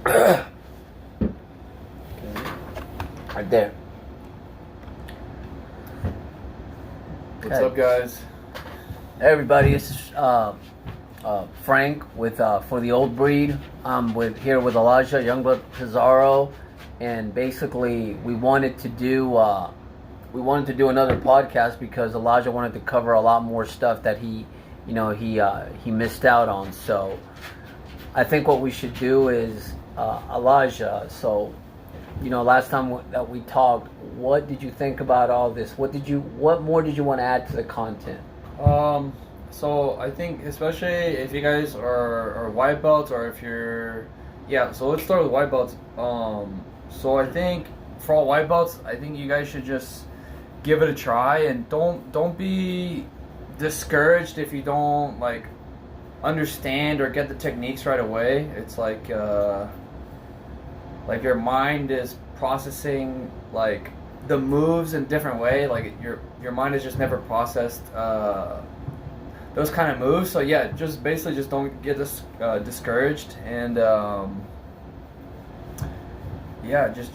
Right there. What's up, guys? Hey everybody, this is Frank with for the Old Breed. I'm here with Elijah Youngblood Pizarro, and basically we wanted to do another podcast because Elijah wanted to cover a lot more stuff that he missed out on. So I think what we should do is Elijah. So last time that we talked, what did you think about all this? What more did you want to add to the content? So I think especially if you guys are white belts, or if you're, so let's start with white belts. So I think for all white belts, I think you guys should just give it a try, and don't be discouraged if you don't understand or get the techniques right away. It's like your mind is processing the moves in a different way. Like your mind has just never processed those kind of moves. So just don't get discouraged, and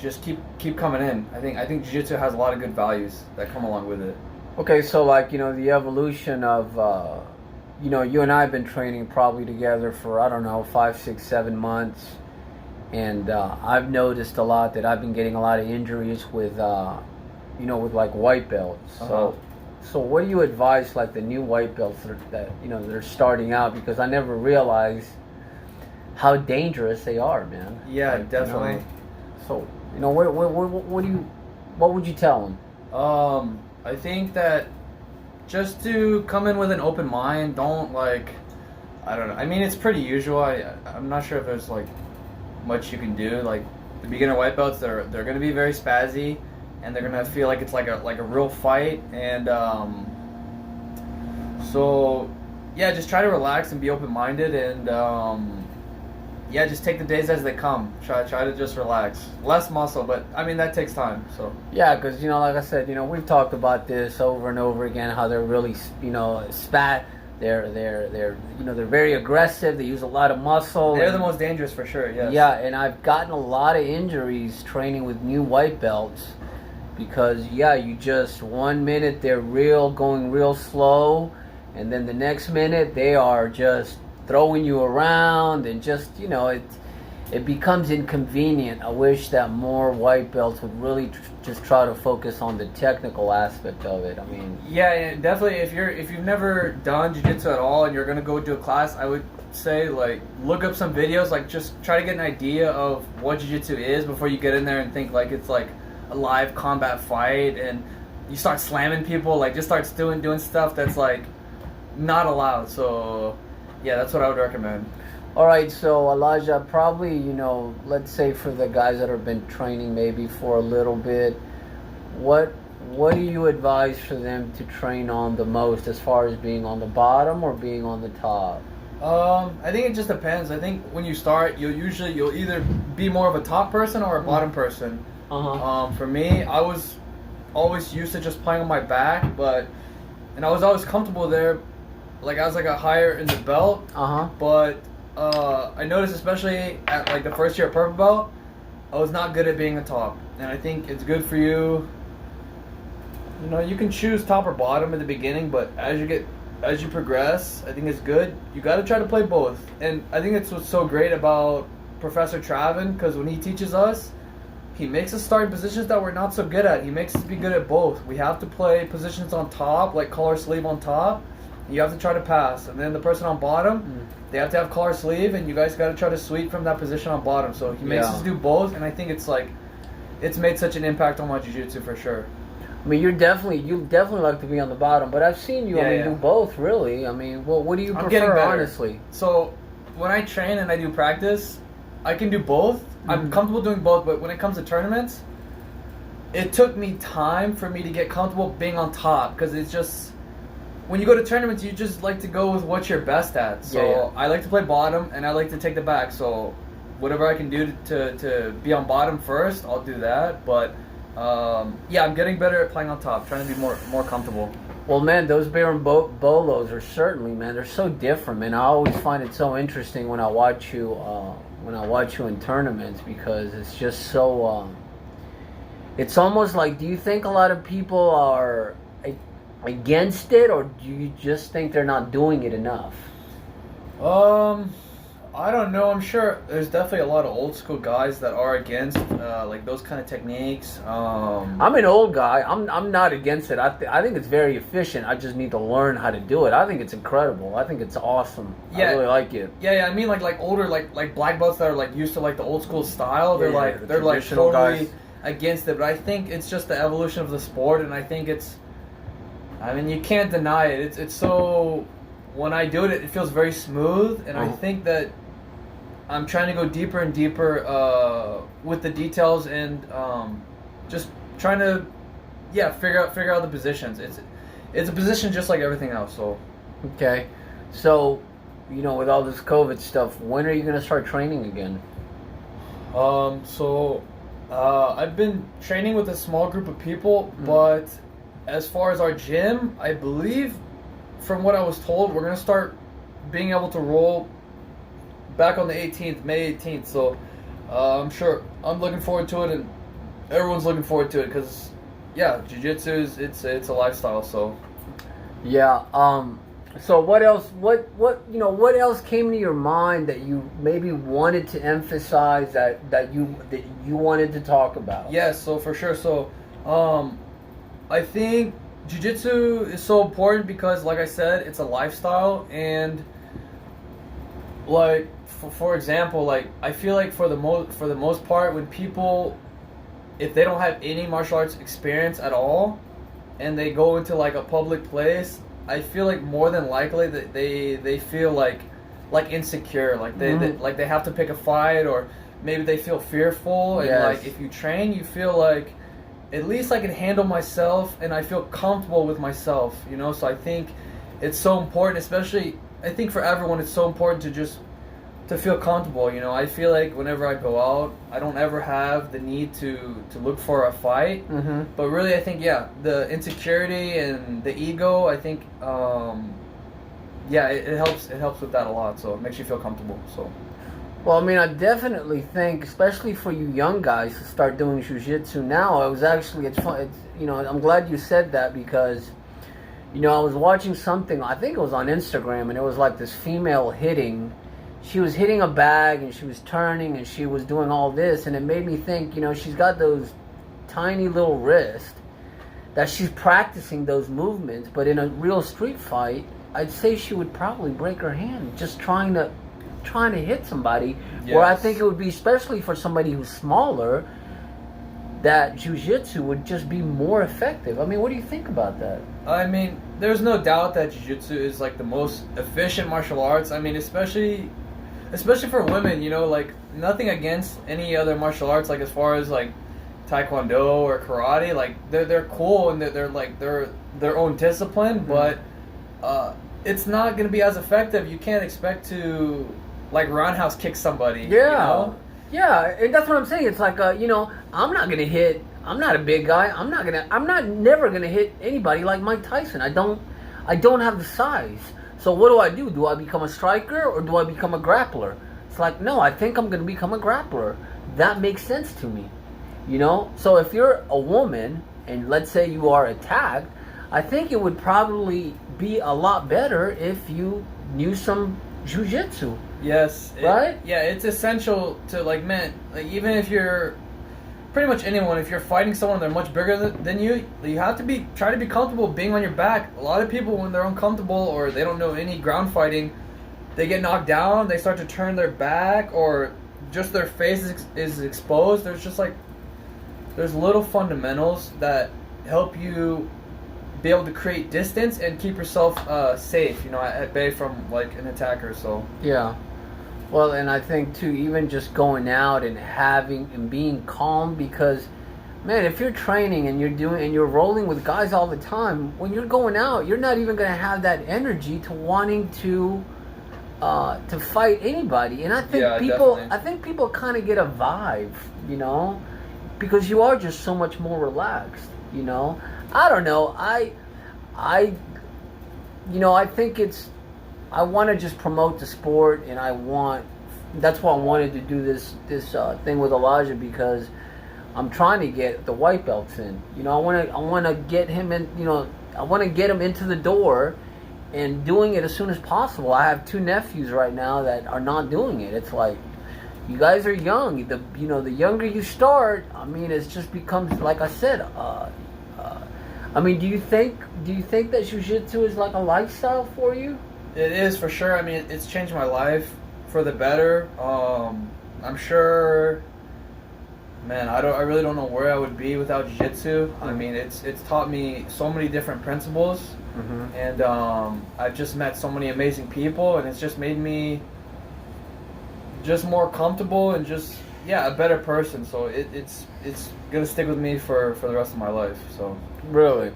just keep coming in. I think jiu-jitsu has a lot of good values that come along with it. Okay, so the evolution of you and I have been training probably together for 5, 6, 7 months. And I've noticed a lot that I've been getting a lot of injuries with white belts. Uh-huh. So what do you advise the new white belts that they're starting out? Because I never realized how dangerous they are, man. Yeah, definitely. So what would you tell them? I think that just to come in with an open mind. Don't I don't know. I mean, it's pretty usual. I'm not sure if there's much you can do. The beginner white belts, they're going to be very spazzy, and they're going to feel like it's like a real fight. And just try to relax and be open-minded, and just take the days as they come. Try to just relax. Less muscle, but I mean that takes time. So yeah, because like I said, we've talked about this over and over again, how they're really spat. They're very aggressive. They use a lot of muscle. They're the most dangerous for sure. Yes. Yeah, and I've gotten a lot of injuries training with new white belts because you just 1 minute they're going real slow, and then the next minute they are just throwing you around, and just it becomes inconvenient. I wish that more white belts would really just try to focus on the technical aspect of it. I mean, yeah, definitely. If you've never done jiu-jitsu at all and you're gonna go to a class, I would say look up some videos. Just try to get an idea of what jiu-jitsu is before you get in there and think it's a live combat fight, and you start slamming people. Just start doing stuff that's not allowed. So yeah, that's what I would recommend. All right, so Elijah, probably, let's say for the guys that have been training maybe for a little bit, what do you advise for them to train on the most, as far as being on the bottom or being on the top? I think it just depends. I think when you start, you'll either be more of a top person or a bottom person. Uh-huh. For me, I was always used to just playing on my back, and I was always comfortable there. As I got higher in the belt. Uh-huh. But I noticed, especially at the first year of purple belt, I was not good at being a top, and I think it's good for you. You can choose top or bottom at the beginning, but as you progress, I think it's good. You got to try to play both, and I think it's what's so great about Professor Travin, because when he teaches us, he makes us start in positions that we're not so good at. He makes us be good at both. We have to play positions on top, like collar sleeve on top. You have to try to pass, and then the person on bottom, they have to have collar sleeve, and you guys got to try to sweep from that position on bottom. So he makes us do both, and I think it's made such an impact on my jiu-jitsu for sure. I mean, you definitely like to be on the bottom, but I've seen you do both, really. I mean, what do you prefer, honestly? So when I train and I do practice, I can do both. Mm-hmm. I'm comfortable doing both, but when it comes to tournaments, it took me time for me to get comfortable being on top, because it's just, when you go to tournaments, you just like to go with what you're best at. So I like to play bottom, and I like to take the back. So whatever I can do to be on bottom first, I'll do that. But I'm getting better at playing on top, trying to be more comfortable. Well, man, those Baron Bolos are certainly, man, they're so different, man. I always find it so interesting when I watch you when I watch you in tournaments because it's just so. It's almost like, do you think a lot of people are against it, or do you just think they're not doing it enough? I don't know. I'm sure there's definitely a lot of old school guys that are against like those kind of techniques. I'm an old guy. I'm not against it. I think it's very efficient. I just need to learn how to do it. I think it's incredible. I think it's awesome. Yeah. I really like it. Yeah. I mean, like older, like black belts that are like used to like the old school style. They're Yeah, they're like traditional totally guys. against it. But I think it's just the evolution of the sport, and I think it's. I mean, you can't deny it. It's so. When I do it, it feels very smooth, and I think that I'm trying to go deeper and deeper with the details and just trying to, figure out the positions. It's a position just like everything else. So, Okay, so with all this COVID stuff, when are you gonna start training again? I've been training with a small group of people, but as far as our gym, I believe, from what I was told, we're gonna start being able to roll back on the 18th, May 18th. So I'm sure I'm looking forward to it, and everyone's looking forward to it because, jiu-jitsu is it's a lifestyle. So Yeah. So what else? What else came to your mind that you maybe wanted to emphasize that you wanted to talk about? yes, so for sure. So I think jiu-jitsu is so important because, like I said, it's a lifestyle, and like for example, like I feel like for the most part, when people, if they don't have any martial arts experience at all, and they go into like a public place, I feel like more than likely that they feel like insecure, like they have to pick a fight, or maybe they feel fearful, and like if you train, you feel like at least I can handle myself and I feel comfortable with myself, so I think it's so important, especially I think for everyone it's so important to feel comfortable. I feel like whenever I go out, I don't ever have the need to look for a fight, but really I think the insecurity and the ego, I think it helps with that a lot, so it makes you feel comfortable. So Well, I mean, I definitely think, especially for you young guys to start doing jiu-jitsu now, it's fun. I'm glad you said that because, I was watching something, I think it was on Instagram, and it was like this female hitting. She was hitting a bag, and she was turning, and she was doing all this, and it made me think, she's got those tiny little wrists that she's practicing those movements, but in a real street fight, I'd say she would probably break her hand just trying to hit somebody. Yes. Where I think it would be, especially for somebody who's smaller, that jiu-jitsu would just be more effective. I mean, what do you think about that? I mean, there's no doubt that jiu-jitsu is like the most efficient martial arts. I mean, especially for women, like nothing against any other martial arts, like as far as like taekwondo or karate, like they're cool and they're like their own discipline, but it's not going to be as effective. You can't expect to like roundhouse kick somebody. Yeah, and that's what I'm saying. It's like I'm not gonna hit. I'm not a big guy. I'm never gonna hit anybody like Mike Tyson. I don't have the size. So what do? Do I become a striker or do I become a grappler? It's like, no, I think I'm gonna become a grappler. That makes sense to me. So if you're a woman and let's say you are attacked, I think it would probably be a lot better if you knew some jiu-jitsu. Yes. Right? It's essential to like, man, like even if you're pretty much anyone, if you're fighting someone they're much bigger than you, you have to try to be comfortable being on your back. A lot of people, when they're uncomfortable or they don't know any ground fighting, they get knocked down, they start to turn their back, or just their face is exposed. There's little fundamentals that help you be able to create distance and keep yourself safe, at bay from like an attacker. So yeah. Well, and I think too, even just going out and being calm, because man, if you're training and you're rolling with guys all the time, when you're going out, you're not even going to have that energy to wanting to fight anybody. And I think people kind of get a vibe, because you are just so much more relaxed. I don't know. I think I want to just promote the sport, and I want that's why I wanted to do this thing with Elijah, because I'm trying to get the white belts in. I want to get him in. I want to get him into the door, and doing it as soon as possible. I have 2 nephews right now that are not doing it. It's like, you guys are young. The younger you start, I mean, it just becomes, like I said. I mean, do you think that jiu-jitsu is like a lifestyle for you? It is, for sure. I mean, it's changed my life for the better. I'm sure, man, I really don't know where I would be without jiu-jitsu. I mean, it's taught me so many different principles, and I've just met so many amazing people, and it's just made me just more comfortable and just, a better person. So it's gonna stick with me for the rest of my life. So really.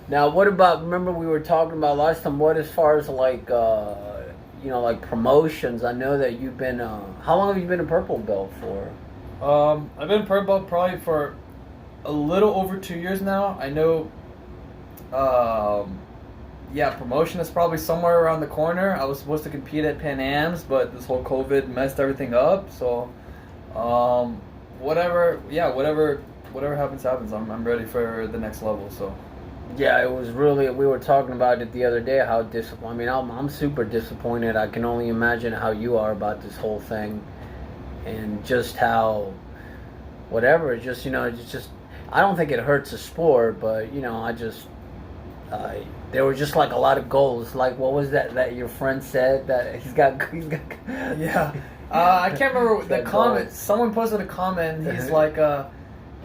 Now, what about? Remember we were talking about last time. What as far as like like promotions? I know that you've been. How long have you been a purple belt for? I've been purple belt probably for a little over 2 years now. I know. Promotion is probably somewhere around the corner. I was supposed to compete at Pan Am's, but this whole COVID messed everything up. So, whatever happens. I'm ready for the next level. So. Yeah, it was really. We were talking about it the other day. How disappointed. I mean, I'm super disappointed. I can only imagine how you are about this whole thing, and just how, whatever. It's just it's just. I don't think it hurts the sport, but I just. There were just like a lot of goals. Like, what was that your friend said that he's got. Yeah, I can't remember the comment. Someone posted a comment.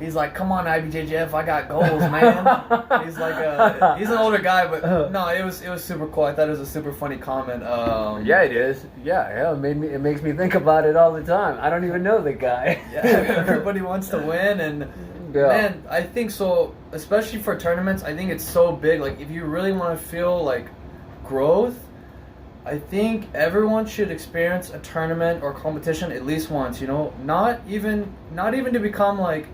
He's like, come on, IBJJF, I got goals, man. He's like, he's an older guy, but no, it was super cool. I thought it was a super funny comment. Yeah, it is. Yeah, it makes me think about it all the time. I don't even know the guy. Yeah, everybody wants to win, and man, I think so. Especially for tournaments, I think it's so big. Like, if you really want to feel like growth, I think everyone should experience a tournament or competition at least once. Not even to become like.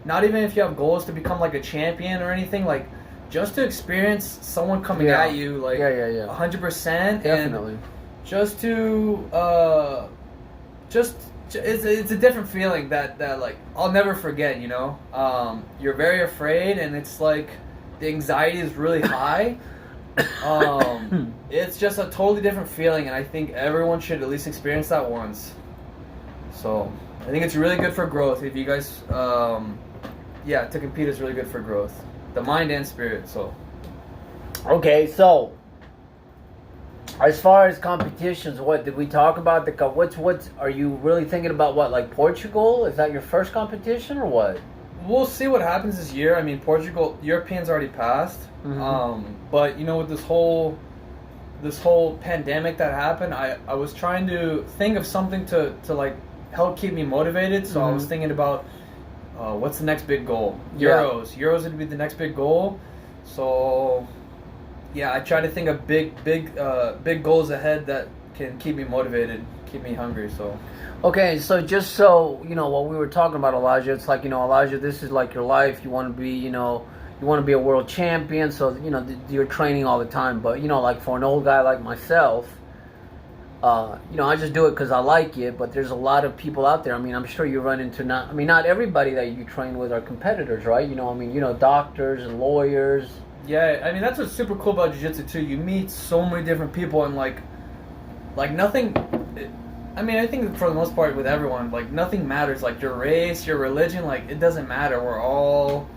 Not even if you have goals to become like a champion or anything, like just to experience someone coming at you like 100%, definitely, and just to it's a different feeling that like I'll never forget. You're very afraid, and it's like the anxiety is really high. It's just a totally different feeling, and I think everyone should at least experience that once. So I think it's really good for growth. If you guys to compete is really good for growth, the mind and spirit. So, okay. So, as far as competitions, what did we talk about? What's are you really thinking about? What, like Portugal? Is that your first competition or what? We'll see what happens this year. I mean, Europeans already passed. But with this whole pandemic that happened, I was trying to think of something to like help keep me motivated. So I was thinking about. What's the next big goal? Euros would be the next big goal. So, I try to think of big goals ahead that can keep me motivated, keep me hungry. So, okay. So just so what we were talking about, Elijah. It's like Elijah, this is like your life. You want to be, you want to be a world champion. So you're training all the time. But like for an old guy like myself. I just do it because I like it, but there's a lot of people out there. I mean, I'm sure you run into not everybody that you train with are competitors, right? Doctors and lawyers. Yeah, I mean, that's what's super cool about jiu-jitsu too. You meet so many different people, and like nothing. I mean, I think for the most part with everyone, like nothing matters. Like your race, your religion, like it doesn't matter. You're all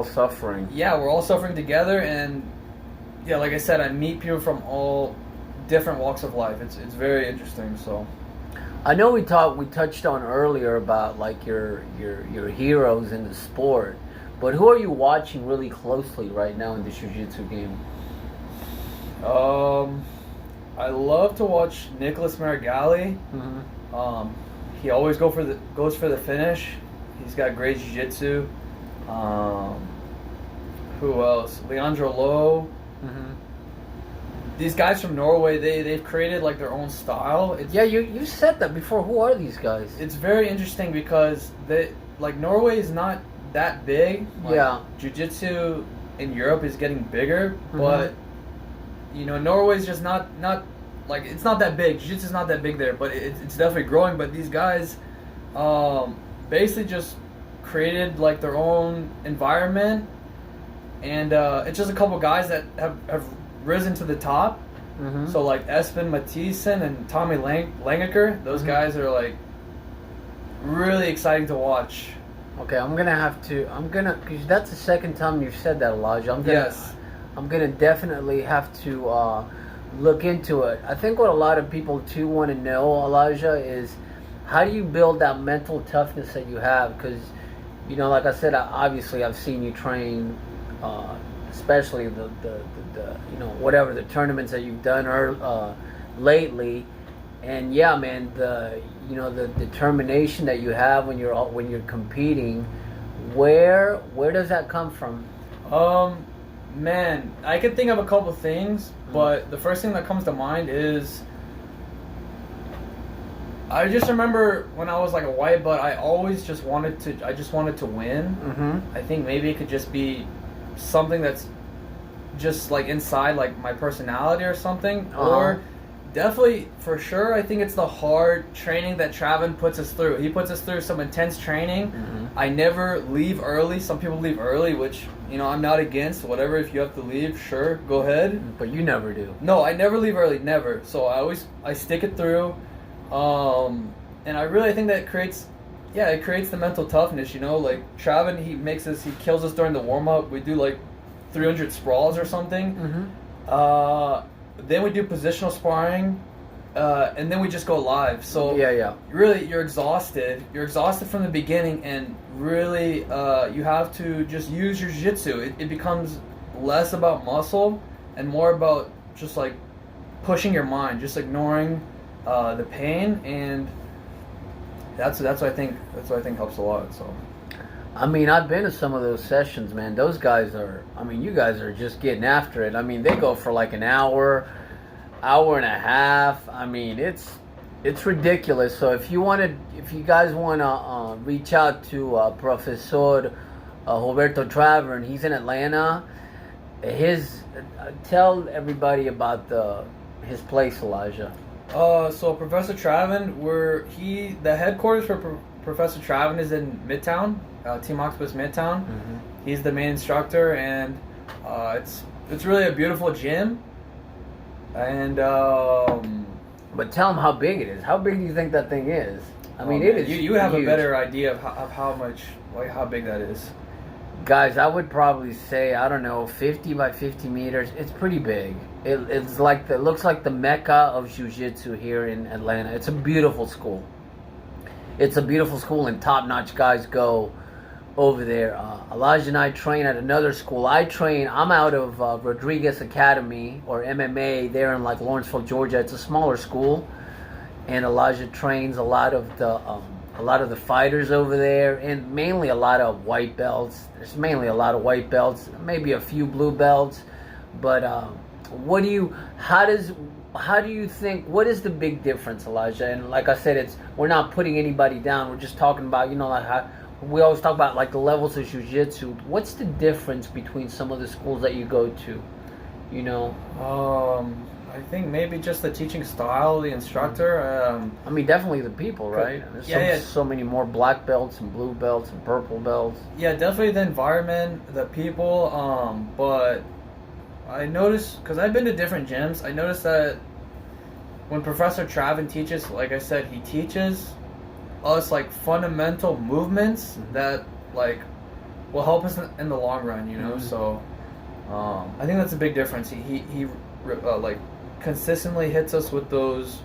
suffering. Yeah, we're all suffering together, and like I said, I meet people from all different walks of life. It's very interesting. So I know we touched on earlier about like your heroes in the sport, but who are you watching really closely right now in the jiu-jitsu game? I love to watch Nicholas Marigali. He always goes for the finish. He's got great jiu-jitsu. Who else? Leandro Lowe. These guys from Norway, they've created like their own style. You said that before. Who are these guys? It's very interesting because Norway is not that big. Jiu-jitsu in Europe is getting bigger, but Norway's just not like it's not that big. Jiu-jitsu's not that big there, but it's definitely growing. But these guys, basically just created like their own environment, and it's just a couple guys that have risen to the top. Mm-hmm. So like Espen Mathisen and Tommy Langaker, those guys are like really exciting to watch. Okay, because that's the second time you've said that, Elijah. I'm gonna definitely have to look into it. I think what a lot of people too want to know, Elijah, is how do you build that mental toughness that you have? Because, you know, like I said, obviously I've seen you train, especially the you know, whatever the tournaments that you've done lately, and yeah, man, the determination that you have when you're competing. Where does that come from? Man, I could think of a couple things, but the first thing that comes to mind is I just remember when I was like a white belt, I just wanted to win. Mm-hmm. I think maybe it could just be something that's just like inside like my personality or something, or definitely for sure I think it's the hard training that Travin puts us through. He puts us through some intense training. I never leave early. Some people leave early, which, you know, I'm not against. Whatever, if you have to leave, sure, go ahead. But you never do. No, I never leave early, never. So I stick it through, and I really think that it creates the mental toughness. You know, like Travin, he kills us during the warm up. We do like 300 sprawls or something. Then we do positional sparring, and then we just go live. So really, you're exhausted. You're exhausted from the beginning, and really, you have to just use your jiu-jitsu. It becomes less about muscle and more about just like pushing your mind, just ignoring the pain, and that's what I think helps a lot. So. I mean, I've been to some of those sessions, man. Those guys you guys are just getting after it. I mean, they go for like an hour and a half. I mean, it's ridiculous. So if you guys want to reach out to Professor Roberto Travern, he's in Atlanta. Tell everybody about his place, Elijah. So Professor Travin, the headquarters for Professor Travin is in Midtown. Team Octopus Midtown. He's the main instructor, and it's really a beautiful gym. And but tell him how big it is. How big do you think that thing is? I mean, man, it is. You have a better idea of how much, like how big that is. Guys, I would probably say, I don't know, 50 by 50 meters. It's pretty big. It looks like the mecca of jiu-jitsu here in Atlanta. It's a beautiful school. It's a beautiful school, and top-notch guys go over there. Elijah and I train at another school. I'm out of Rodriguez Academy, or MMA, there in like Lawrenceville, Georgia. It's a smaller school, and Elijah trains a lot of the fighters over there, and mainly a lot of white belts. There's mainly a lot of white belts, maybe a few blue belts. But what do you think? What is the big difference, Elijah? And like I said, we're not putting anybody down. We're just talking about, you know, like how we always talk about like the levels of jiu-jitsu. What's the difference between some of the schools that you go to? You know. I think maybe just the teaching style, the instructor. I mean, definitely the people, right? There's so many more black belts and blue belts and purple belts. Yeah, definitely the environment, the people. But I noticed, because I've been to different gyms, I noticed that when Professor Travin teaches, like I said, he teaches us like fundamental movements that like will help us in the long run, you know. So I think that's a big difference. He like consistently hits us with those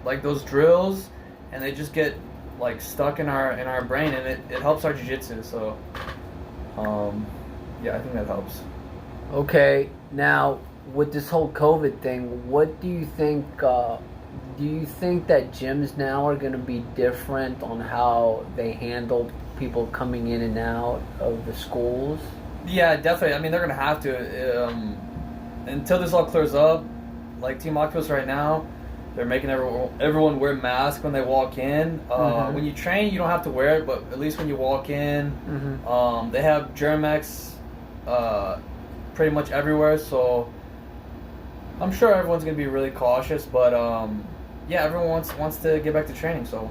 like those drills, and they just get like stuck in our brain, and it helps our jiu-jitsu. So yeah, I think that helps. Okay, now with this whole COVID thing, what do you think? Do you think that gyms now are going to be different on how they handle people coming in and out of the schools? Yeah, definitely. I mean, they're going to have to. Until this all clears up, like Team Octopus right now, they're making everyone wear masks when they walk in. When you train, you don't have to wear it, but at least when you walk in, they have Germ-X pretty much everywhere. So I'm sure everyone's gonna be really cautious, but yeah, everyone wants to get back to training. So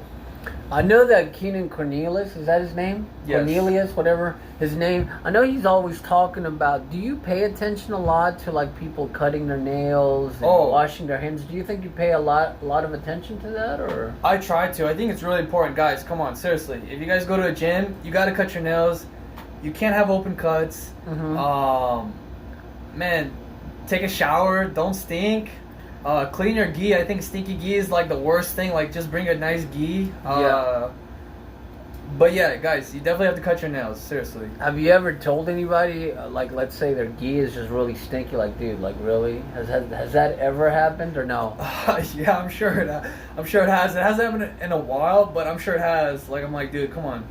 I know that Keenan Cornelius, is that his name? Yes. Cornelius, whatever his name. I know he's always talking about, do you pay attention a lot to like people cutting their nails and washing their hands? Do you think you pay a lot of attention to that, or? I try to. I think it's really important, guys. Come on, seriously. If you guys go to a gym, you got to cut your nails. You can't have open cuts. Man, take a shower. Don't stink. Clean your gi. I think stinky gi is like the worst thing. Like, just bring a nice gi. But yeah, guys, you definitely have to cut your nails. Seriously. Have you ever told anybody, like, let's say their gi is just really stinky? Like, dude, like, really? Has that ever happened or no? Yeah, I'm sure it has. It hasn't happened in a while, but I'm sure it has. Like, I'm like, dude, come on.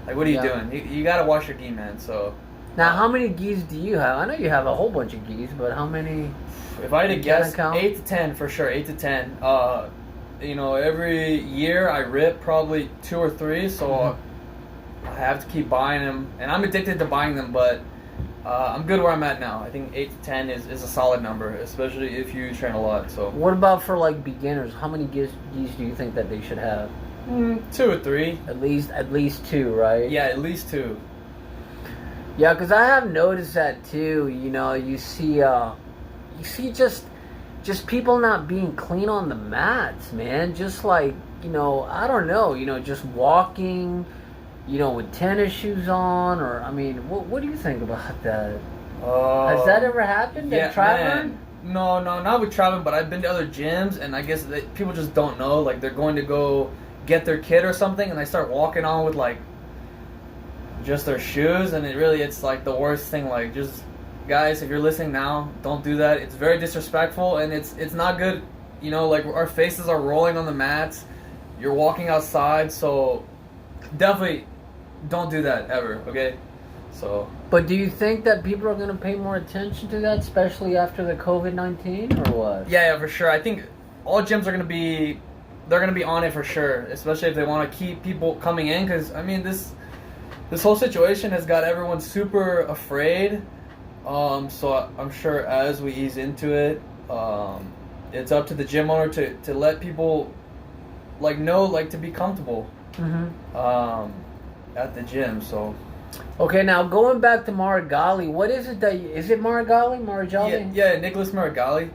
Like, what are you doing? You gotta wash your gi, man. So. Now, how many gis do you have? I know you have a whole bunch of gis, but how many? If I had to guess, 8 to 10 for sure. 8 to 10. You know, every year I rip probably 2 or 3, so I have to keep buying them, and I'm addicted to buying them. But I'm good where I'm at now. I think 8 to 10 is a solid number, especially if you train a lot. So. What about for like beginners? How many gis do you think that they should have? 2 or 3. At least 2, right? Yeah, at least 2. Yeah, because I have noticed that too. You know, you see just people not being clean on the mats, man. Just like, you know, I don't know, you know, just walking, you know, with tennis shoes on, or I mean, what do you think about that? Has that ever happened at traveling? No, not with traveling, but I've been to other gyms, and I guess people just don't know. Like, they're going to go get their kid or something, and they start walking on with like just their shoes, and it's like the worst thing. Like, just guys, if you're listening now, don't do that. It's very disrespectful, and it's not good. You know, like, our faces are rolling on the mats. You're walking outside, so definitely don't do that ever, okay? So. But do you think that people are going to pay more attention to that, especially after the COVID-19, or what? Yeah, for sure. I think all gyms are going to be on it for sure, especially if they want to keep people coming in, because, I mean, this whole situation has got everyone super afraid. So I'm sure as we ease into it, it's up to the gym owner to let people like know, like, to be comfortable at the gym. So. Okay, now going back to Marigali, what is it is it Marigali? Yeah, Nicholas Marigali.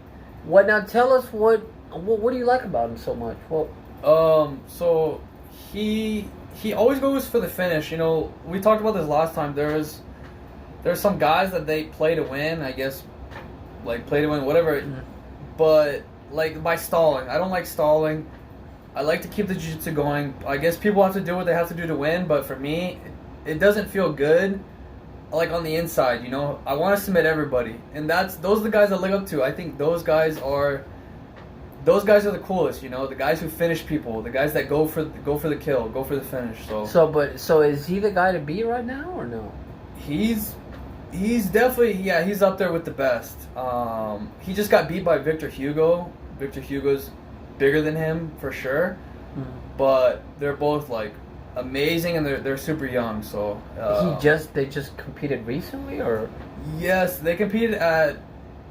What now? Tell us what do you like about him so much? So he always goes for the finish. You know, we talked about this last time. There's some guys that they play to win, I guess, like play to win, whatever. But like by stalling, I don't like stalling. I like to keep the jiu-jitsu going. I guess people have to do what they have to do to win, but for me, it doesn't feel good. Like on the inside, you know, I want to submit everybody, and those are the guys I look up to. I think those guys are the coolest, you know, the guys who finish people, the guys that go for the kill, go for the finish. So is he the guy to beat right now or no? He's definitely, yeah, he's up there with the best. He just got beat by Victor Hugo. Victor Hugo's bigger than him for sure, but they're both like amazing, and they're super young. So they just competed recently, or? Yes, they competed at.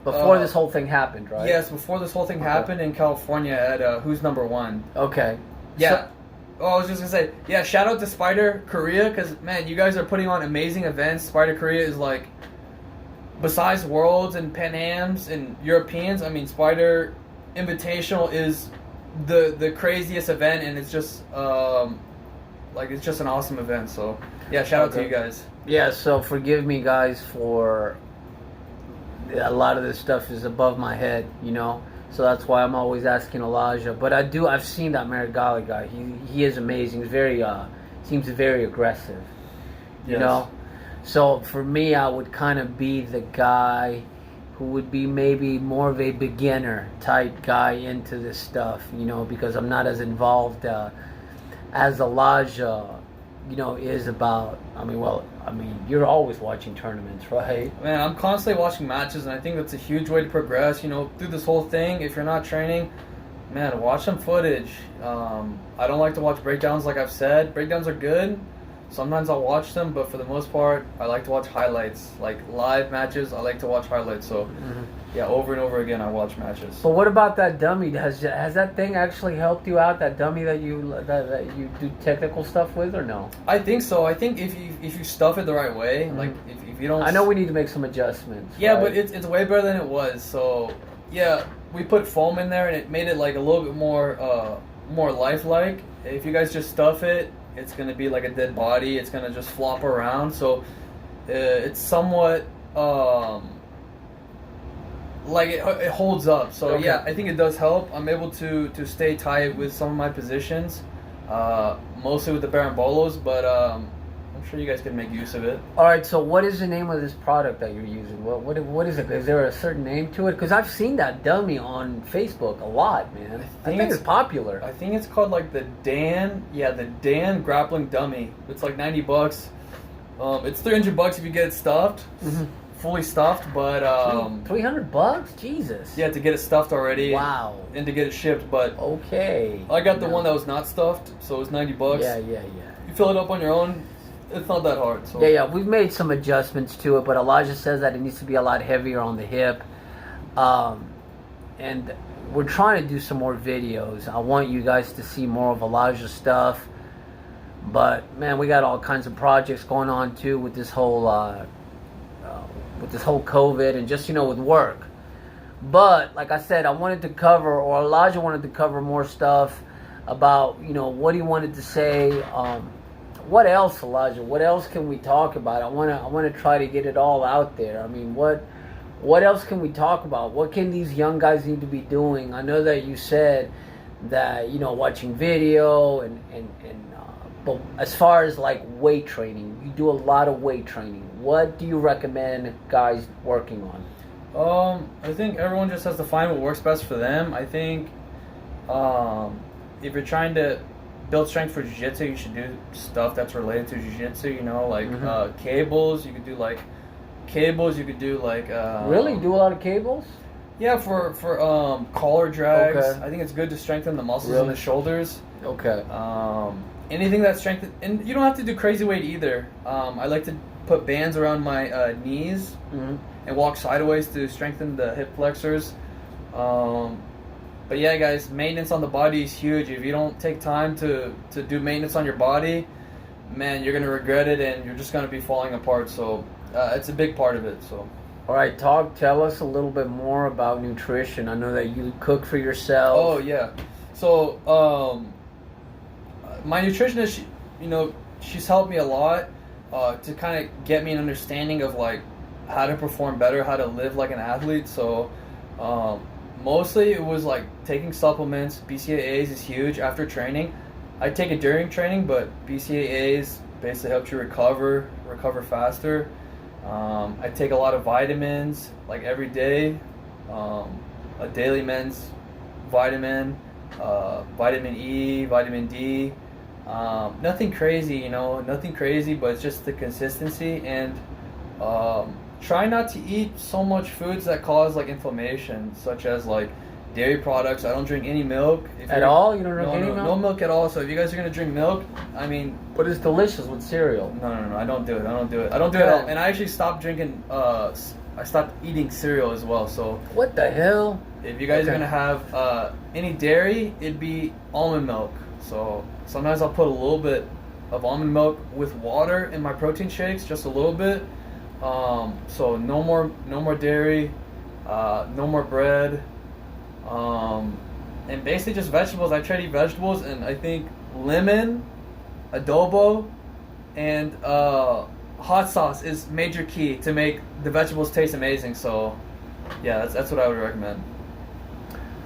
Before this whole thing happened, right? Yes, before this whole thing happened in California at Who's Number One. Okay. Yeah. I was just going to say, yeah, shout out to Spider Korea, because, man, you guys are putting on amazing events. Spider Korea is like, besides Worlds and Pan Ams and Europeans, I mean, Spider Invitational is the craziest event, and it's just, it's just an awesome event. So, yeah, shout out to you guys. Yeah, so forgive me, guys, for a lot of this stuff is above my head, you know, so that's why I'm always asking Elijah. But I've seen that Marigali guy. He is amazing. He's very seems very aggressive, you know. So for me, I would kind of be the guy who would be maybe more of a beginner type guy into this stuff, you know, because I'm not as involved as Elijah, you know, is about. I mean, you're always watching tournaments, right? Man, I'm constantly watching matches, and I think that's a huge way to progress, you know, through this whole thing. If you're not training, man, watch some footage. I don't like to watch breakdowns, like I've said. Breakdowns are good, Sometimes I'll watch them, but for the most part, I like to watch highlights. Like live matches, I like to watch highlights. So, yeah, over and over again, I watch matches. But what about that dummy? Has that thing actually helped you out? That dummy that you do technical stuff with, or no? I think so. I think if you stuff it the right way, like if you don't. I know we need to make some adjustments. Yeah, right? but it's way better than it was. So yeah, we put foam in there, and it made it like a little bit more lifelike. If you guys just stuff it, it's gonna be like a dead body. It's gonna just flop around. So it's somewhat like it holds up. So Okay. yeah, I think it does help. I'm able to stay tight with some of my positions, mostly with the Barambolos, but I'm sure you guys can make use of it. All right. So what is the name of this product that you're using? What is it? Is there a certain name to it? Because I've seen that dummy on Facebook a lot, man. I think it's popular. I think it's called like the Dan grappling dummy. It's like $90. It's $300 if you get it stuffed, fully stuffed. But $300? Jesus. yeah, to get it stuffed already. Wow. And to get it shipped. But Okay. I got the one that was not stuffed, so it was $90. Yeah. You fill it up on your own. It's not that hard. So Yeah. We've made some adjustments to it, but Elijah says that it needs to be a lot heavier on the hip. And we're trying to do some more videos. I want you guys to see more of Elijah's stuff. But man, we got all kinds of projects going on too with this whole COVID and just with work. But like I said, I wanted to cover, or Elijah wanted to cover more stuff about what he wanted to say. What else, Elijah? What else can we talk about? I want to try to get it all out there. I mean, what else can we talk about? What can these young guys need to be doing? I know that you said that watching video but as far as like weight training, you do a lot of weight training. What do you recommend guys working on? I think everyone just has to find what works best for them. I think if you're trying to build strength for jiu-jitsu, you should do stuff that's related to jiu-jitsu, like cables. You could do like cables. You could do like really? You do a lot of cables? Yeah, for collar drags. Okay. I think it's good to strengthen the muscles Really? in the shoulders. Okay. Anything that strengthens, and you don't have to do crazy weight either. I like to put bands around my knees and walk sideways to strengthen the hip flexors. But yeah, guys, maintenance on the body is huge. If you don't take time to do maintenance on your body, man, you're gonna regret it, and you're just gonna be falling apart. So it's a big part of it. So. All right, tell us a little bit more about nutrition. I know that you cook for yourself. Oh yeah, so my nutritionist, she's helped me a lot to kind of get me an understanding of like how to perform better, how to live like an athlete. So mostly it was like taking supplements. BCAAs is huge after training. I take it during training, but BCAAs basically helps you recover faster. I take a lot of vitamins like every day, a daily men's vitamin, vitamin E, vitamin D. Nothing crazy, nothing crazy, but it's just the consistency, and try not to eat so much foods that cause like inflammation, such as like dairy products. I don't drink any milk. At all? You don't drink any milk? No milk at all. So if you guys are gonna drink milk, I mean, But it's delicious with cereal. no, I don't do it. I don't do it at all. And I actually stopped drinking. I stopped eating cereal as well. So What the hell? if you guys are gonna have any dairy, it'd be almond milk. So sometimes I'll put a little bit of almond milk with water in my protein shakes, just a little bit. So no more dairy, no more bread, and basically just vegetables. I try to eat vegetables, and I think lemon, adobo, and hot sauce is major key to make the vegetables taste amazing. So yeah, that's what I would recommend.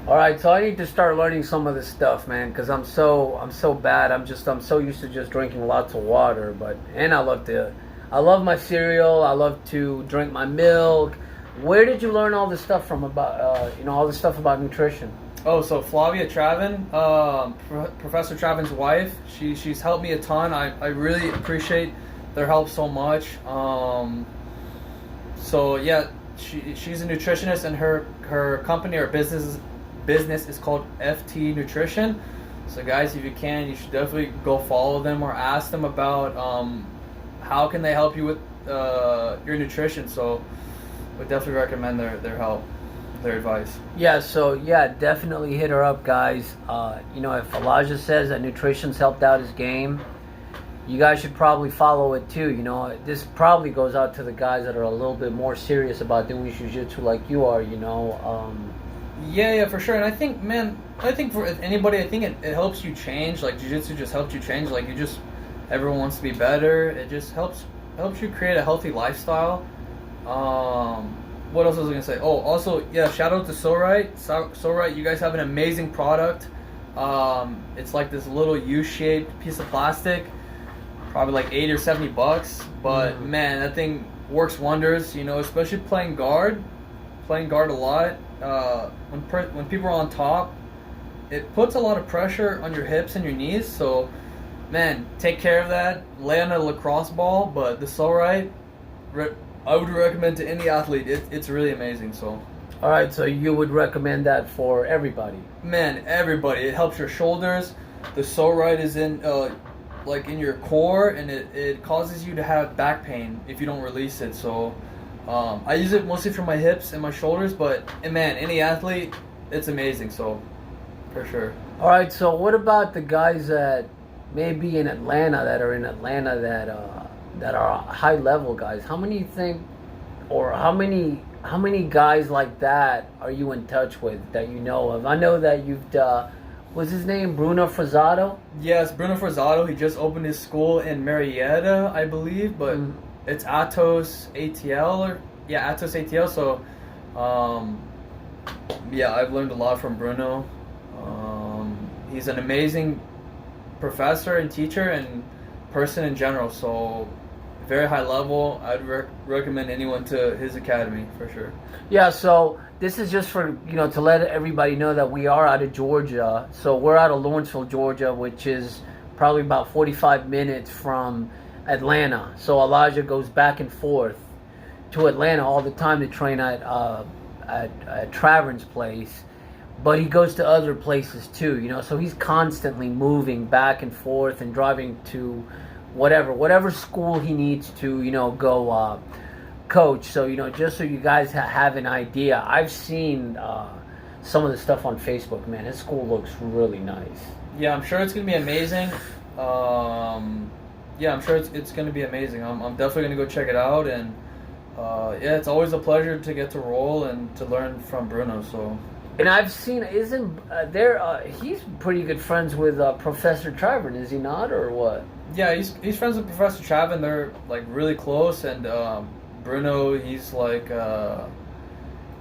All right, so I need to start learning some of this stuff, man, because I'm so bad. I'm so used to just drinking lots of water, and I love my cereal. I love to drink my milk. Where did you learn all this stuff from about all this stuff about nutrition? Oh, so Flavia Travin, Professor Travin's wife, she's helped me a ton. I really appreciate their help so much. So yeah, she's a nutritionist, and her company or business is called FT Nutrition. So guys, if you can, you should definitely go follow them or ask them about how can they help you with your nutrition. So would definitely recommend their help, their advice. Yeah, so yeah, definitely hit her up, guys. If Elijah says that nutrition's helped out his game, you guys should probably follow it too. This probably goes out to the guys that are a little bit more serious about doing jiu-jitsu like you are, Yeah, for sure. And I think, for anybody, I think it helps you change. Like, jiu-jitsu just helps you change. Like, everyone wants to be better. It just helps you create a healthy lifestyle. What else was I going to say? Oh, also, yeah, shout out to SoRite. SoRite, you guys have an amazing product. It's like this little U-shaped piece of plastic. Probably like $80 or $70. But, man, that thing works wonders, especially playing guard a lot. When people are on top, it puts a lot of pressure on your hips and your knees. So, man, take care of that. Lay on a lacrosse ball, but the SoRite, I would recommend to any athlete. It's really amazing. So, all right. So you would recommend that for everybody? Man, everybody. It helps your shoulders. The SoRite is in your core, and it causes you to have back pain if you don't release it. So. I use it mostly for my hips and my shoulders, but man, any athlete, it's amazing. So, for sure. All right. So, what about the guys that may be in Atlanta that are high level guys? How many you think, or how many guys like that are you in touch with that you know of? I know that you've what's his name, Bruno Frazado? Yes, Bruno Frazado. He just opened his school in Marietta, I believe, but. It's Atos ATL Atos ATL. So, I've learned a lot from Bruno. He's an amazing professor and teacher and person in general. So, very high level. I'd recommend anyone to his academy for sure. Yeah. So this is just for to let everybody know that we are out of Georgia. So we're out of Lawrenceville, Georgia, which is probably about 45 minutes from Atlanta. So Elijah goes back and forth to Atlanta all the time to train at Travern's place, but he goes to other places too, so he's constantly moving back and forth and driving to whatever school he needs to go coach. So just so you guys have an idea, I've seen some of the stuff on Facebook. Man, his school looks really nice. Yeah, I'm sure it's gonna be amazing. Yeah, I'm sure it's going to be amazing. I'm definitely going to go check it out, and it's always a pleasure to get to roll and to learn from Bruno. So, and I've seen he's pretty good friends with Professor Travern, is he not, or what? Yeah, he's friends with Professor Travern. They're like really close, and Bruno, he's like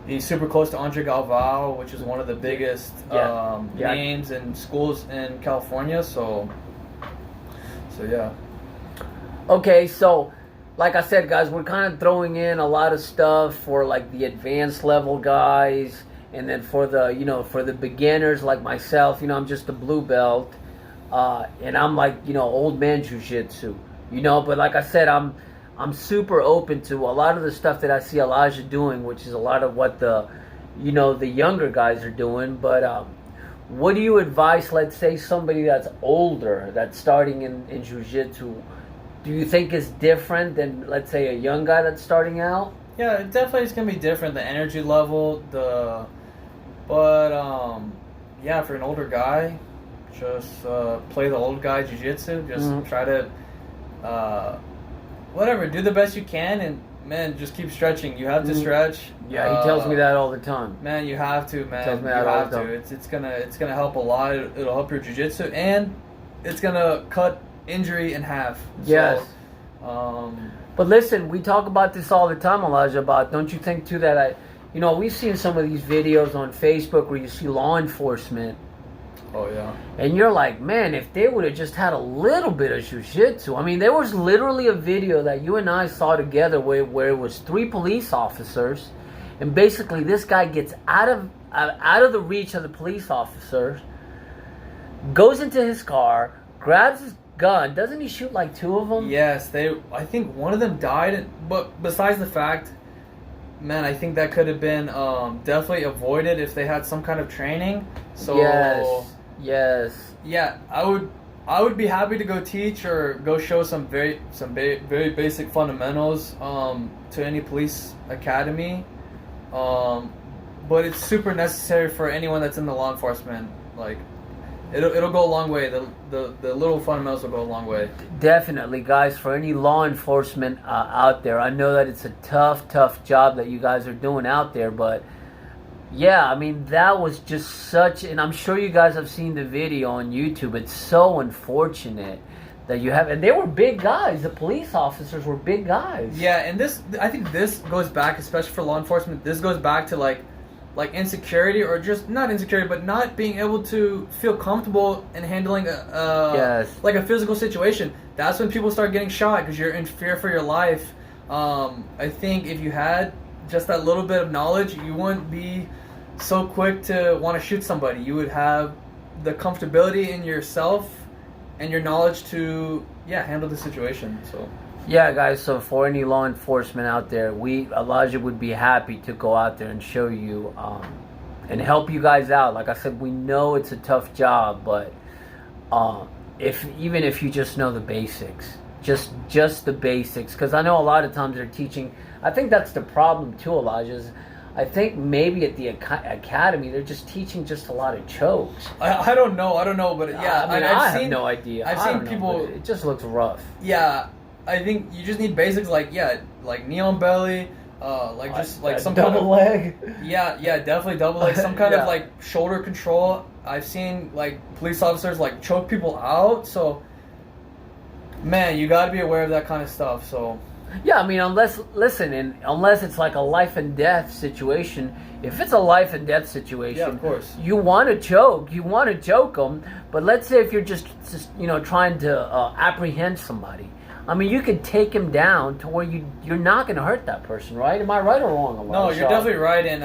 he's super close to Andre Galvao, which is one of the biggest names and schools in California. So yeah. Okay, so like I said, guys, we're kind of throwing in a lot of stuff for like the advanced level guys, and then for the beginners like myself, I'm just a blue belt, and I'm like old man jiu-jitsu, but like I said, I'm super open to a lot of the stuff that I see Elijah doing, which is a lot of what the younger guys are doing. But what do you advise, let's say, somebody that's older, that's starting in jiu-jitsu? Do you think it's different than, let's say, a young guy that's starting out? Yeah, it definitely is going to be different. The energy level, for an older guy, just play the old guy jiu-jitsu. Just try to, do the best you can, and, man, just keep stretching. You have to stretch. Yeah, he tells me that all the time. Man, you have to, man. Tells me that all the time. It's gonna help a lot. It'll help your jiu-jitsu, and it's gonna cut injury in half. Yes. So, but listen, we talk about this all the time, Elijah, about, don't you think too that we've seen some of these videos on Facebook where you see law enforcement. Oh yeah. And you're like, man, if they would have just had a little bit of jiu-jitsu. I mean, there was literally a video that you and I saw together where it was 3 police officers, and basically this guy gets out of the reach of the police officers, goes into his car, grabs his gun. Doesn't he shoot like 2 of them? Yes, I think one of them died. But besides the fact, man, I think that could have been definitely avoided if they had some kind of training. So yes. Yes. Yeah, I would be happy to go teach or go show some very basic fundamentals to any police academy. But it's super necessary for anyone that's in the law enforcement. Like, it'll go a long way. The little fundamentals will go a long way. Definitely, guys. For any law enforcement out there, I know that it's a tough job that you guys are doing out there, but yeah, I mean, that was just such, and I'm sure you guys have seen the video on YouTube. It's so unfortunate that you have, and they were big guys. The police officers were big guys. Yeah, and I think this goes back, especially for law enforcement. This goes back to like insecurity, or just not insecurity, but not being able to feel comfortable in handling like a physical situation. That's when people start getting shot because you're in fear for your life. I think if you had just that little bit of knowledge, you wouldn't be so quick to want to shoot somebody. You would have the comfortability in yourself and your knowledge to handle the situation. So yeah, guys, so for any law enforcement out there, Elijah would be happy to go out there and show you and help you guys out. Like I said, we know it's a tough job, but even if you just know the basics, just the basics, because I know a lot of times they're teaching. I think that's the problem too, Elijah. Is I think maybe at the academy they're just teaching just a lot of chokes. I don't know, but yeah, I mean, I have no idea. I've seen people. It just looks rough. Yeah, I think you just need basics like knee on belly, some double kind of leg. Yeah, definitely double leg. Some kind of like shoulder control. I've seen like police officers like choke people out. So, man, you got to be aware of that kind of stuff. So. Yeah, I mean, unless it's like a life and death situation. If it's a life and death situation, yeah, of course, you want to choke them. But let's say if you're just trying to apprehend somebody, I mean, you could take him down to where you're not going to hurt that person, right? Am I right or wrong? No, you're definitely right. And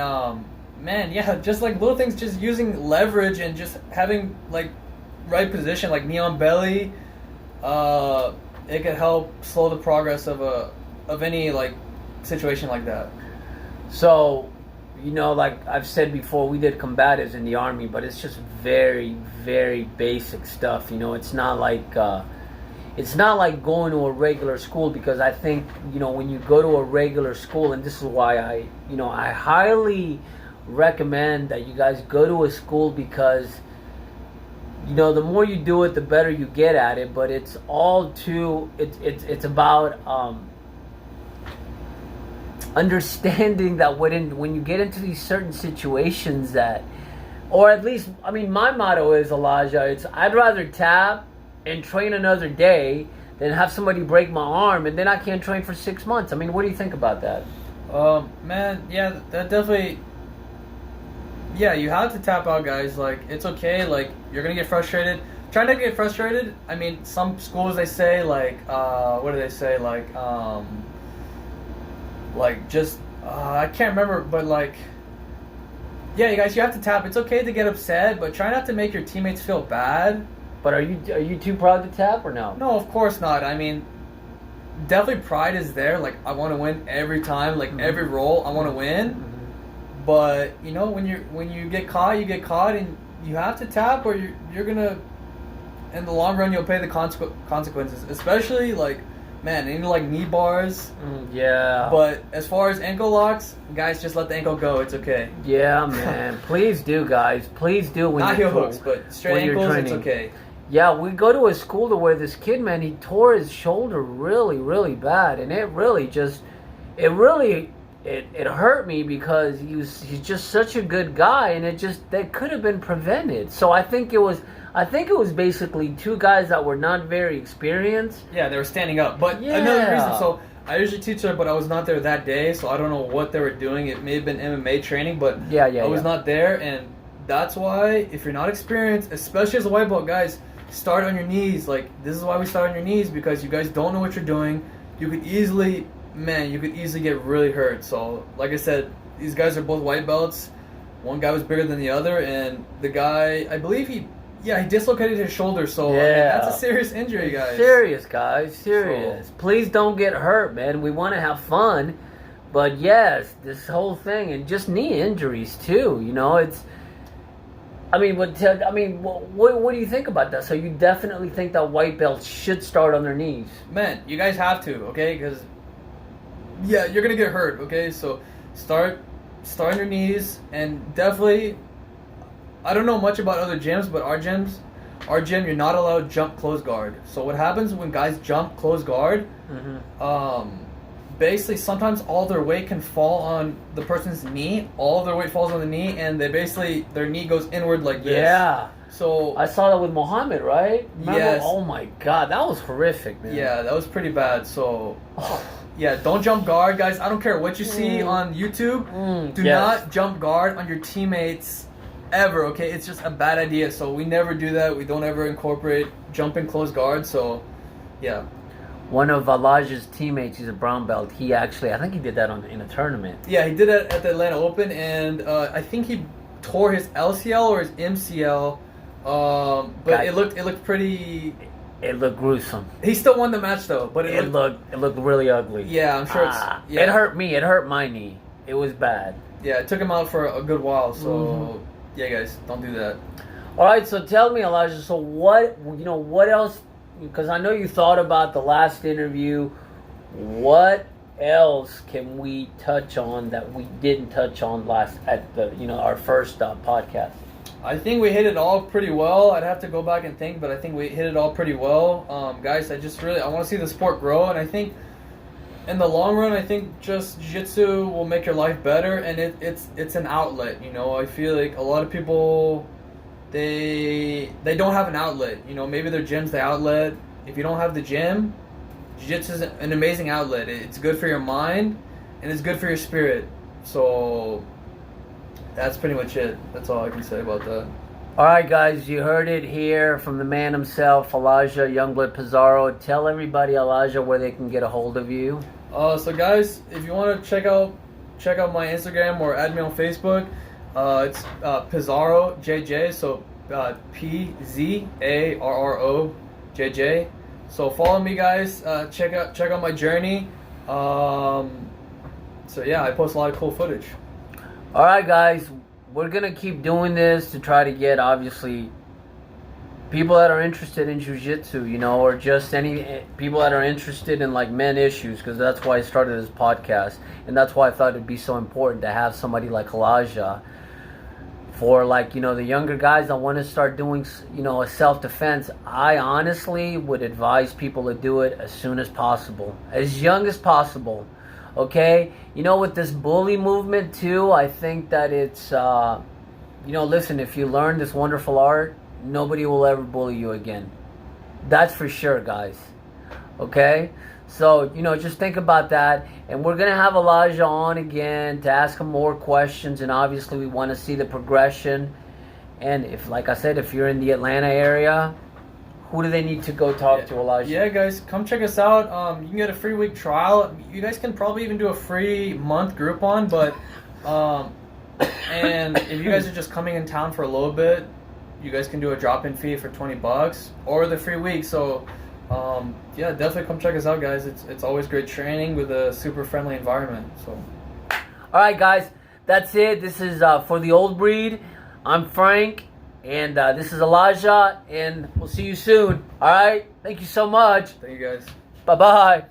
man, yeah, just like little things, just using leverage and just having like right position, like knee on belly. It could help slow the progress of any like situation like that. So, like I've said before, we did combatives in the Army, but it's just very, very basic stuff. It's not like going to a regular school, because I think when you go to a regular school, and this is why I highly recommend that you guys go to a school, because the more you do it, the better you get at it. But it's about understanding that when you get into these certain situations that, or at least, I mean, my motto is, Elijah, I'd rather tap and train another day than have somebody break my arm and then I can't train for 6 months. I mean, what do you think about that? Man, yeah, that definitely. Yeah, you have to tap out, guys. Like, it's okay. Like, you're gonna get frustrated. Try not to get frustrated. I mean, some schools, they say like, what do they say? Like just I can't remember, but like, yeah, you guys, you have to tap. It's okay to get upset, but try not to make your teammates feel bad. But are you too proud to tap or no? No, of course not. I mean, definitely pride is there. Like, I want to win every time. Like, every roll, I want to win. Mm-hmm. But when you get caught, you get caught, and you have to tap, or you're gonna, in the long run, you'll pay the consequences. Especially like, man, like knee bars. Yeah. But as far as ankle locks, guys, just let the ankle go. It's okay. Yeah, man. Please do, guys. Please do. Not heel hooks, but straight ankles. It's okay. Yeah, we go to a school to where this kid, man, he tore his shoulder really, really bad, and it hurt me, because he's just such a good guy, and that could have been prevented. So I think it was basically two guys that were not very experienced. Yeah, they were standing up. But another reason, so I usually teach there, but I was not there that day, so I don't know what they were doing. It may have been MMA training, but I was not there, and that's why, if you're not experienced, especially as a white belt, guys, start on your knees. Like, this is why we start on your knees, because you guys don't know what you're doing. You could easily get really hurt. So, like I said, these guys are both white belts. One guy was bigger than the other, and the guy, I believe he dislocated his shoulder. So, I mean, that's a serious injury, guys. Serious, guys. Serious. So, please don't get hurt, man. We want to have fun. But, yes, this whole thing, and just knee injuries, too. I mean, what do you think about that? So you definitely think that white belts should start on their knees? Man, you guys have to, okay? Because yeah, you're gonna get hurt, okay? So start on your knees, and definitely. I don't know much about other gyms, but our gym, you're not allowed to jump close guard. So what happens when guys jump close guard? Basically, sometimes all their weight can fall on the person's knee. All of their weight falls on the knee, and their knee goes inward like this. Yeah. So I saw that with Muhammad, right? Remember? Yes. Oh my God, that was horrific, man. Yeah, that was pretty bad. So yeah, don't jump guard, guys. I don't care what you see on YouTube. Do not jump guard on your teammates ever. Okay, it's just a bad idea. So we never do that. We don't ever incorporate jumping close guard. So yeah. One of Elijah's teammates, he's a brown belt. I think he did that in a tournament. Yeah, he did it at the Atlanta Open, and I think he tore his LCL or his MCL. But it looked pretty. It looked gruesome. He still won the match though, but it looked really ugly. Yeah, I'm sure It hurt me. It hurt my knee. It was bad. Yeah, it took him out for a good while. So yeah, guys, don't do that. All right, so tell me, Elijah. So what else? Because I know you thought about the last interview. What else can we touch on that we didn't touch on our first podcast? I think we hit it all pretty well. I'd have to go back and think, but I think we hit it all pretty well. Guys, I want to see the sport grow, and I think in the long run, I think just jiu-jitsu will make your life better, and it's an outlet. I feel like a lot of people they don't have an outlet. Maybe their gym's the outlet. If you don't have the gym, jiu-jitsu is an amazing outlet. It's good for your mind, and it's good for your spirit. So that's pretty much it. That's all I can say about that. All right, guys, you heard it here from the man himself, Elijah Youngblood Pizarro. Tell everybody, Elijah, where they can get a hold of you. So guys, if you want to check out my Instagram or add me on Facebook, it's Pizarro JJ. So PZARRO JJ. So follow me, guys. Check out my journey. So yeah, I post a lot of cool footage. All right, guys, we're gonna keep doing this to try to get obviously people that are interested in jiu-jitsu, or just any people that are interested in like men issues, because that's why I started this podcast, and that's why I thought it'd be so important to have somebody like Elijah for the younger guys that want to start doing a self-defense. I honestly would advise people to do it as soon as possible, as young as possible. Okay, with this bully movement too, I think that it's, listen, if you learn this wonderful art, nobody will ever bully you again. That's for sure, guys. Okay, so, just think about that. And we're going to have Elijah on again to ask him more questions. And obviously we want to see the progression. And like I said, if you're in the Atlanta area, who do they need to go talk to, Elijah? Yeah, guys, come check us out. You can get a free week trial. You guys can probably even do a free month Groupon, but and if you guys are just coming in town for a little bit, you guys can do a drop-in fee for $20 or the free week. So yeah, definitely come check us out, guys. It's always great training with a super friendly environment. So all right, guys, that's it. This is For the Old Breed. I'm Frank. And this is Elijah, and we'll see you soon. All right? Thank you so much. Thank you, guys. Bye-bye.